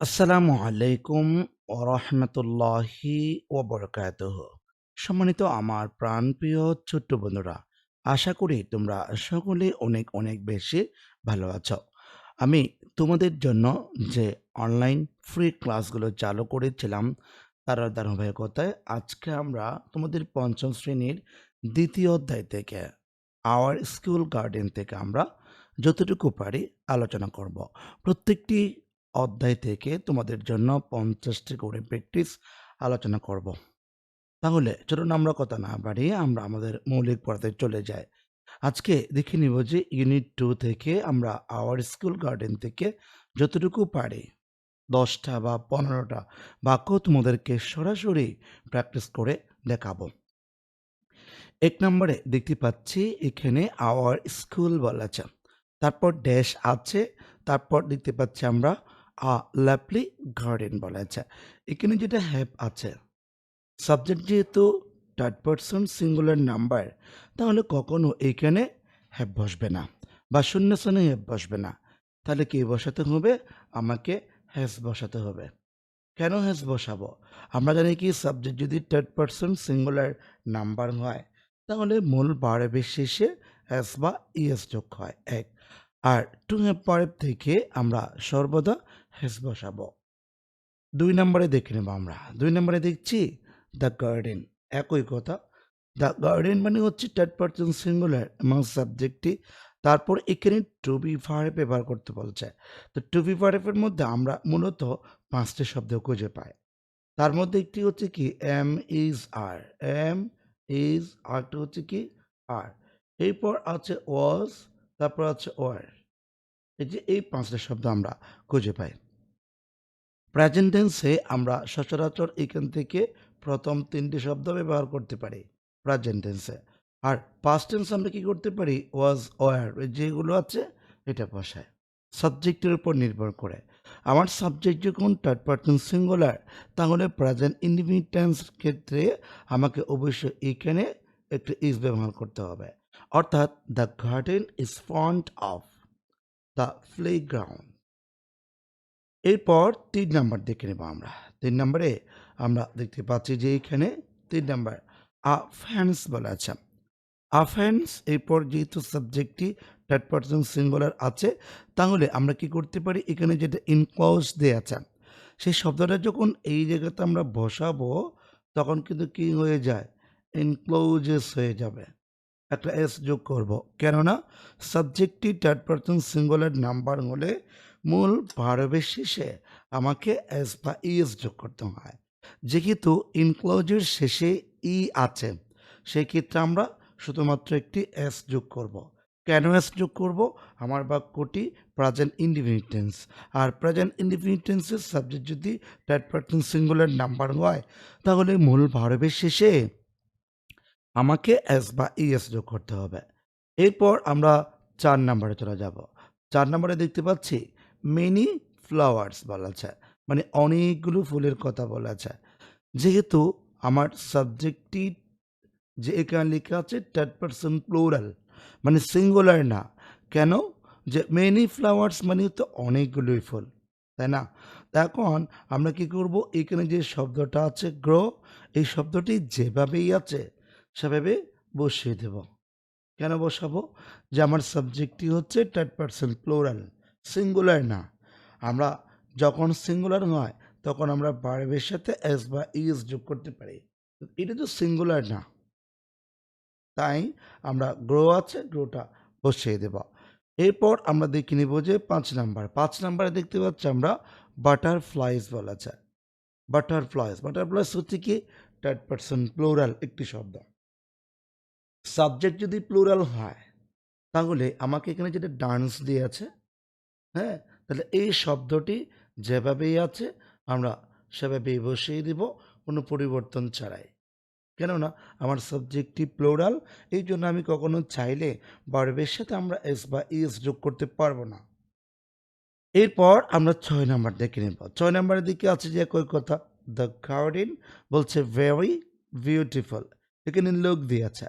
আসসালামু আলাইকুম ওরহমতুল্লাহি ওবরকাতুহ। সম্মানিত আমার প্রাণপ্রিয় ছোট্ট বন্ধুরা, আশা করি তোমরা সকলে অনেক অনেক বেশি ভালো আছো। আমি তোমাদের জন্য যে অনলাইন ফ্রি ক্লাসগুলো চালু করেছিলাম তার ধারাবাহিকতায় আজকে আমরা তোমাদের পঞ্চম শ্রেণীর দ্বিতীয় অধ্যায় থেকে আওয়ার স্কুল গার্ডেন থেকে আমরা যতটুকু পারি আলোচনা করব। প্রত্যেকটি অধ্যায় থেকে তোমাদের জন্য 50টি করে প্র্যাকটিস আলোচনা করব। তাহলে চলুন আমরা কথা না বাড়িয়ে আমরা আমাদের মৌলিক পড়াতে চলে যাই। আজকে দেখে নিব যে ইউনিট 2 থেকে আমরা আওয়ার স্কুল গার্ডেন থেকে যতটুকু পারি 10টা বা 15টা বাক্য তোমাদেরকে সরাসরি প্র্যাকটিস করে দেখাবো। 1 নম্বরে দেখতে পাচ্ছি এখানে আওয়ার স্কুল বলা আছে, তারপর ড্যাশ আছে, তারপর দেখতে পাচ্ছি আমরা লাভলি গার্ডেন বলা আছে। এখানে যেটা হ্যাভ আছে, সাবজেক্ট যেহেতু থার্ড পারসন সিঙ্গুলার নাম্বার, তাহলে কখনো এইখানে হ্যাভ বসবে না বা শূন্যস্থানে হ্যাভ বসবে না। তাহলে কি বসাতে হবে? আমাকে হ্যাজ বসাতে হবে। কেন হ্যাজ বসাবো? আমরা জানি কি সাবজেক্ট যদি থার্ড পারসন সিঙ্গুলার নাম্বার হয় তাহলে মূল ভার্বের শেষে হ্যাজ বা ইএস যোগ হয় এক। আর টু হ্যাভ ভার্ব থেকে আমরা সর্বদা হ্যাজ বসাবো। 2 নম্বরে দেখে নেব আমরা। 2 নম্বরে দেখছি দ্য গার্ডেন, একই কথা। দ্য গার্ডেন মানে হচ্ছে থার্ড পারসন সিঙ্গুলার এবং সাবজেক্টটি, তারপর এখানে টু বি ভার্ব ব্যবহার করতে বলছে। তো টু বি ভার্বের মধ্যে আমরা মূলত 5টি শব্দ খুঁজে পাই। তার মধ্যে একটি হচ্ছে কি M is R, M is, আরটা হচ্ছে কি আর, এরপর আছে ওয়াজ, তারপর আছে ওয়ার। এই যে এই 5টা শব্দ আমরা খুঁজে পাই। প্রেজেন্ট টেন্সে আমরা সচরাচর এখান থেকে প্রথম 3টি শব্দ ব্যবহার করতে পারি প্রেজেন্ট টেন্সে। আর পাস্ট টেন্স আমরা কি করতে পারি? ওয়াজ, ওয়ার, যেগুলো আছে এটা বসায় সাবজেক্টের উপর নির্ভর করে। আমার সাবজেক্ট যখন থার্ড পারসন সিঙ্গুলার, তাহলে প্রেজেন্ট ইনডিফিনিট টেন্স ক্ষেত্রে আমাকে অবশ্যই এখানে একটা ইজ ব্যবহার করতে হবে। অর্থাৎ the garden is front of the playground. এরপর 3 নাম্বার দেখে নেব আমরা। 3 নাম্বারে আমরা দেখতে পাচ্ছি যে এখানে 3 নাম্বার অফেন্স বলা আছে। অফেন্স এরপর যেহেতু সাবজেক্টটি থার্ড পারসন সিঙ্গুলার আছে, তাহলে আমরা কি করতে পারি? এখানে যেটা ইনক্লোজ দেয়া আছে, সেই শব্দটা যখন এই জায়গাতে আমরা বসাবো তখন কিন্তু কি হয়ে যায়? এনক্লোজেস হয়ে যাবে। একটা এস যোগ করব, কেননা সাবজেক্টটি থার্ড পারসন সিঙ্গুলার নাম্বার হলে মূল ভার্বের শেষে আমাকে এস বা ইএস যোগ করতে হয়। যেহেতু ইনক্লোজের শেষে ই আছে, সেই ক্ষেত্রে আমরা শুধুমাত্র একটি এস যোগ করব। কেন এস যোগ করব? আমার বাক্যটি প্রেজেন্ট ইনডিফিনিট টেন্স, আর প্রেজেন্ট ইনডিফিনিট টেন্সের সাবজেক্ট যদি থার্ড পারসন সিঙ্গুলার নাম্বার হয়, তাহলে মূল ভার্বের শেষে আমাকে এস বা ইএস যোগ করতে হবে। এরপর আমরা 4 নাম্বারে চলে যাব। 4 নাম্বারে দেখতে পাচ্ছি মেনি ফ্লাওয়ার্স বলা আছে, মানে অনেকগুলো ফুলের কথা বলা আছে। যেহেতু আমার সাবজেক্টটি যে এখানে লেখা আছে থার্ড পারসন প্লুরাল, মানে সিঙ্গুলার না। কেন? যে মেনি ফ্লাওয়ার্স মানে তো অনেকগুলোই ফুল, তাই না? তা এখন আমরা কি করব? এখানে যে শব্দটা আছে গ্রো, এই শব্দটি যেভাবেই আছে সেভাবে বসিয়ে দেব। কেন বসাবো? যে আমার সাবজেক্টটি হচ্ছে থার্ড পারসন প্লুরাল, সিঙ্গুলার না। আমরা যখন সিঙ্গুলার হয় তখন আমরা ভার্বের সাথে এস বা ইএস যোগ করতে পারি। এটা তো সিঙ্গুলার না, তাই আমরা গ্রো আছে, গ্রোটা বসিয়ে দেব। এরপর আমরা দেখে নিব যে 5 নাম্বার। 5 নাম্বারে দেখতে পাচ্ছি আমরা বাটারফ্লাইজ বলা আছে। বাটারফ্লাইজ, বাটারফ্লাইজ হচ্ছে কি থার্ড পারসন প্লুরাল একটি শব্দ। সাবজেক্ট যদি প্লুরাল হয় তাহলে আমাকে এখানে যেটা ডান্স দিয়ে আছে, হ্যাঁ, তাহলে এই শব্দটি যেভাবেই আছে আমরা সেভাবেই বসিয়ে দিব, কোনো পরিবর্তন ছাড়াই। কেননা আমার সাবজেক্টটি প্লুরাল, এই জন্য আমি কখনো চাইলে ভার্বের সাথে আমরা এস বা ইএস যোগ করতে পারবো না। এরপর আমরা 6 নাম্বার দেখে নেব। 6 নাম্বারের দিকে আছে যে একই কথা, দ্য গার্ডেন বলছে ভেরি বিউটিফুল, এখানে লুক দিয়ে আছে।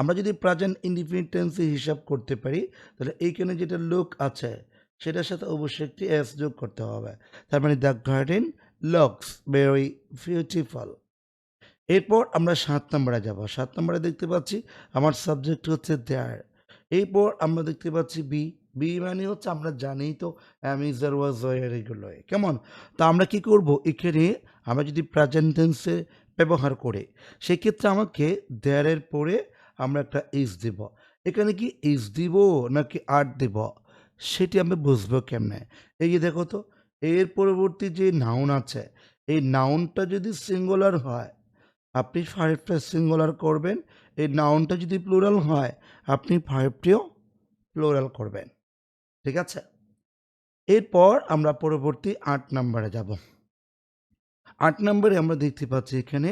আমরা যদি প্রেজেন্ট ইনডিফিনিট টেন্সে হিসাব করতে পারি তাহলে এইখানে যেটা লুক আছে সেটার সাথে অবশ্যই একটি এস যোগ করতে হবে। তার মানে the garden looks very beautiful. এরপর আমরা ৭ নম্বরে যাব। ৭ নম্বরে দেখতে পাচ্ছি আমার সাবজেক্ট হচ্ছে দেয়ার। এরপর আমরা দেখতে পাচ্ছি বি। বি মানে হচ্ছে আমরা জানি তো অ্যাম, ইজ, আর, ওয়াজ, ওয়্যার এগুলো। কেমন? তো আমরা কি করব? এখানে আমরা যদি প্রেজেন্ট টেন্সে ব্যবহার করে সেক্ষেত্রে আমাকে দেয়ার এর পরে আমরা একটা ইজ দিব। এখানে কি ইজ দিব নাকি আর দিব সেটি আমি বুঝবো কেমনে? এই যে দেখো তো, এর পরবর্তী যে নাউন আছে এই নাউনটা যদি সিঙ্গুলার হয় আপনি ভার্বটা সিঙ্গুলার করবেন। এই নাউনটা যদি প্লুরাল হয় আপনি ভার্বটিও প্লুরাল করবেন। ঠিক আছে? এরপর আমরা পরবর্তী ৮ নম্বরে যাব। ৮ নম্বরে আমরা দেখতে পাচ্ছি এখানে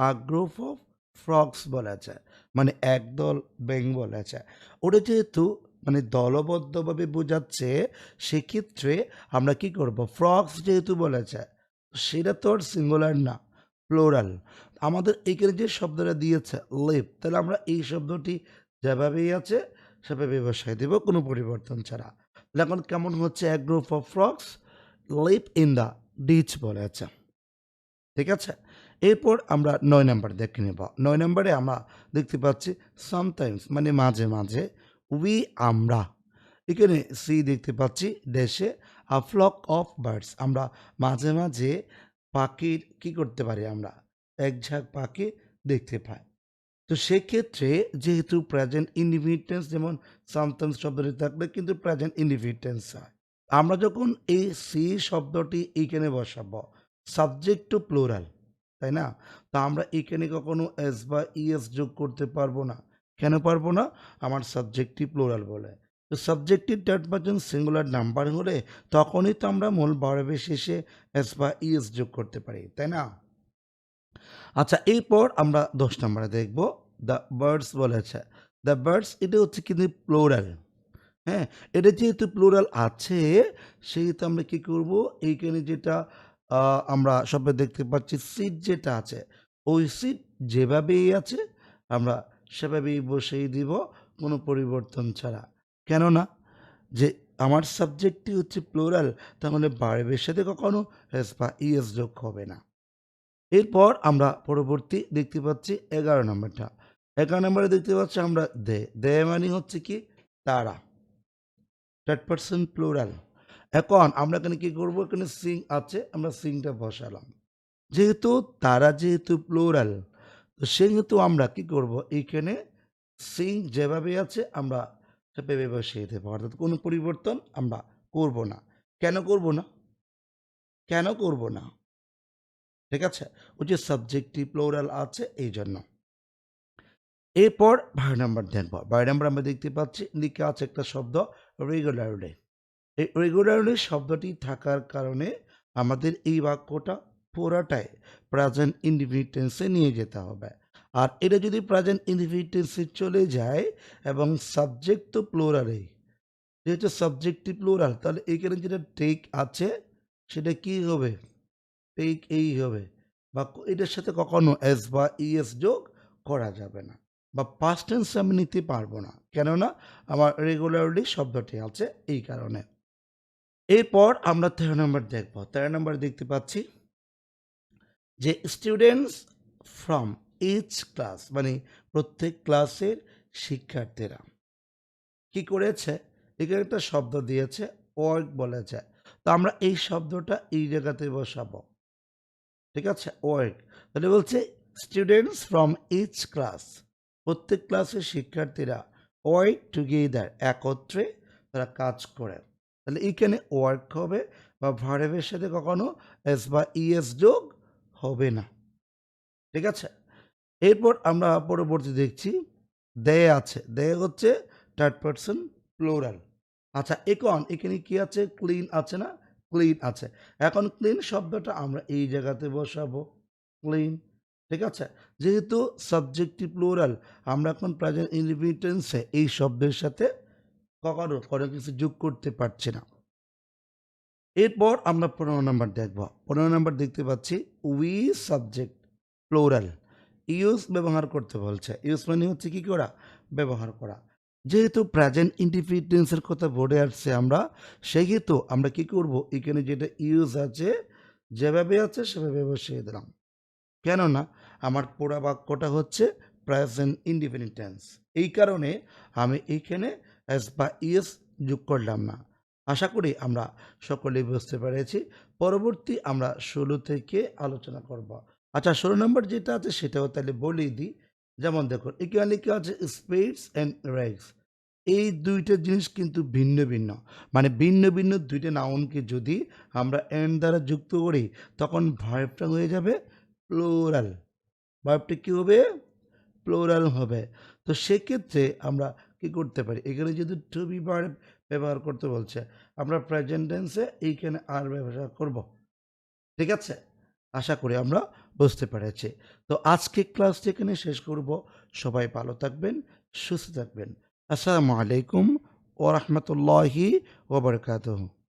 আ গ্রুপ অফ ফ্রগস বলেছে, মানে একদল ব্যাঙ বলেছে। ওটা যেহেতু মানে দলবদ্ধভাবে বোঝাচ্ছে সেক্ষেত্রে আমরা কি করব? ফ্রগস যেহেতু বলেছে সেটা তো আর সিঙ্গুলার না, প্লুরাল। আমাদের এখানে যে শব্দটা দিয়েছে লিভ, তাহলে আমরা এই শব্দটি যেভাবেই আছে সেভাবে বসাই দেব কোনো পরিবর্তন ছাড়া। তাহলে এখন কেমন হচ্ছে? এক group of frogs live in the ditch বলেছে। ঠিক আছে? এরপর আমরা ৯ নাম্বার দেখে নেব। ৯ নাম্বারে আমরা দেখতে পাচ্ছি সামটাইমস মানে মাঝে, মাঝে, উই আমরা। এখানে সি দেখতে পাচ্ছি দেশে আ ফ্লক অফ বার্ডস আমরা মাঝে, মাঝে পাখির কি করতে পারি আমরা? এক ঝাঁক পাখি দেখতে পাই। তো সেক্ষেত্রে যেহেতু প্রেজেন্ট ইনডিফিনিট টেন্স যেমন সামটাইমস শব্দটি থাকলে কিন্তু প্রেজেন্ট ইনডিফিনিট টেন্স হয়। আমরা যখন এই সি শব্দটি এইখানে বসাবো সাবজেক্ট টু প্লুরাল, তাই না? তো আমরা এখানে কখনো এস বা ইএস যোগ করতে পারবো না। কেন পারবো না? আমার সাবজেক্টটি প্লুরাল বলে। তো subjective third person singular number হলে তখনই তো আমরা মূল ভার্বের শেষে এস বা ইএস যোগ করতে পারি, তাই না? আচ্ছা, এরপর আমরা ১০ নম্বরে দেখব দ্য বার্ডস বলেছে। দ্য বার্ডস এটা হচ্ছে কিন্তু প্লুরাল। হ্যাঁ? এটা যেহেতু প্লুরাল আছে সেহেতু আমরা কি করব? এইখানে যেটা আমরা সবাই দেখতে পাচ্ছি সিট যেটা আছে ওই সিট যেভাবেই আছে আমরা সেভাবেই বসিয়ে দিব কোনো পরিবর্তন ছাড়া। কেননা যে আমার সাবজেক্টটি হচ্ছে প্লুরাল, তাহলে ভার্বের সাথে কখনো এস বা ইএস যোগ হবে না। এরপর আমরা পরবর্তী দেখতে পাচ্ছি ১১ নম্বরটা। ১১ নম্বরে দেখতে পাচ্ছি আমরা দে। দে মানে হচ্ছে কি? তারা। Third person plural. এখন আমরা এখানে কি করব? এখানে সিং আছে, আমরা সিংটা বসালাম। যেহেতু তারা যেহেতু প্লুরাল, তো সেহেতু আমরা কি করব? এইখানে সিং যেভাবে আছে আমরা সেভাবে বসিয়ে দেবো। অর্থাৎ কোনো পরিবর্তন আমরা করব না। কেন করব না? কেন করব না? ঠিক আছে? ওই যে সাবজেক্টটি প্লুরাল আছে এইজন্য। এরপর ১২ নাম্বার দেখব। ১২ নাম্বার আমরা দেখতে পাচ্ছি লিখে আছে একটা শব্দ রেগুলারলি। এই রেগুলারলি শব্দটি থাকার কারণে আমাদের এই বাক্যটা পুরাটাই প্রেজেন্ট ইনডিফিনিট টেন্সে নিয়ে যেতে হবে। আর এটা যদি প্রেজেন্ট ইনডিফিনিট টেন্সে চলে যায় এবং সাবজেক্ট তো প্লুরালেই, যেহেতু সাবজেক্টটি প্লুরাল তাহলে এখানে যেটা টেক আছে সেটা কি হবে? টেক এই হবে। বাক্য এটার সাথে কখনো এস বা ইএস যোগ করা যাবে না বা পাস্ট টেন্স আমি নিতে পারবো না, কেননা আমার রেগুলারলি শব্দটি আছে এই কারণে। এরপর আমরা ১৩ নম্বর দেখব। ১৩ নম্বর দেখতে পাচ্ছি যে স্টুডেন্টস ফ্রম ইচ ক্লাস মানে প্রত্যেক ক্লাসের শিক্ষার্থীরা কি করেছে? এখানে একটা শব্দ দিয়েছে ওয়ার্ক বলেছে। তো আমরা এই শব্দটা এই জায়গাতে বসাবো। ঠিক আছে? ওয়ার্ক। তাহলে বলছে স্টুডেন্টস ফ্রম ইচ ক্লাস প্রত্যেক ক্লাসের শিক্ষার্থীরা ওয়ার্ক টুগেদার একত্রে তারা কাজ করে। তাহলে এইখানে ওয়ার্ক হবে বা ভার্বের সাথে কখনো এস বা ইএস যোগ হবে না। ঠিক আছে? এরপর আমরা পরবর্তী দেখছি দে আছে। দে হচ্ছে থার্ড পারসন প্লুরাল। আচ্ছা, এখন এখানে কি আছে? ক্লিন আছে না? ক্লিন আছে। এখন ক্লিন শব্দটা আমরা এই জায়গাতে বসাবো। ক্লিন। ঠিক আছে? যেহেতু সাবজেক্টটি প্লুরাল আমরা এখন প্রেজেন্ট ইনডিফিনিট টেন্সে এই শব্দের সাথে কখনো কোনো কিছু যোগ করতে পারছি না। এরপর আমরা ১৫ নাম্বার দেখব। ১৫ নাম্বার দেখতে পাচ্ছি উই সাবজেক্ট প্লুরাল। ইউজ ব্যবহার করতে বলছে। ইউজ মানে হচ্ছে কি করা? ব্যবহার করা। যেহেতু প্রেজেন্ট ইনডিফিনিট টেন্সের কথা বোর্ডে আসছে আমরা, সেহেতু আমরা কি করব, এখানে যেটা ইউজ আছে যেভাবে আছে সেভাবে বসিয়ে দিলাম। কেননা আমার পুরা বাক্যটা হচ্ছে প্রেজেন্ট ইনডিফিনিট টেন্স। এই কারণে আমি এইখানে অ্যাজ বা ইয়েস যোগ করলাম না। আশা করি আমরা সকলেই বুঝতে পেরেছি। পরবর্তী আমরা ১৬ থেকে আলোচনা করব। আচ্ছা, ১৬ নম্বর যেটা আছে সেটাও তাহলে বলেই দিই। যেমন দেখুন এখানে লেখা আছে স্পেডস অ্যান্ড রেগস। এই ২ টা জিনিস কিন্তু ভিন্ন, ভিন্ন। মানে ভিন্ন, ভিন্ন ২ টা নাউনকে যদি আমরা এন্ড দ্বারা যুক্ত করি তখন ভার্বটা হয়ে যাবে প্লুরাল। ভার্বটা কি হবে? প্লুরাল হবে। তো সেক্ষেত্রে আমরা কি করতে পারি? এখানে যেহেতু টু বি ভার্ব ব্যবহার করতে বলছে, আমরা প্রেজেন্ট টেন্সে এইখানে আর ব্যবহার করব। ঠিক আছে? আশা করি আমরা বুঝতে পেরেছি। তো আজকে ক্লাসটি এখানে শেষ করব। সবাই ভালো থাকবেন, সুস্থ থাকবেন। আসসালামু আলাইকুম ওয়া রাহমাতুল্লাহি ওয়া বারাকাতুহু।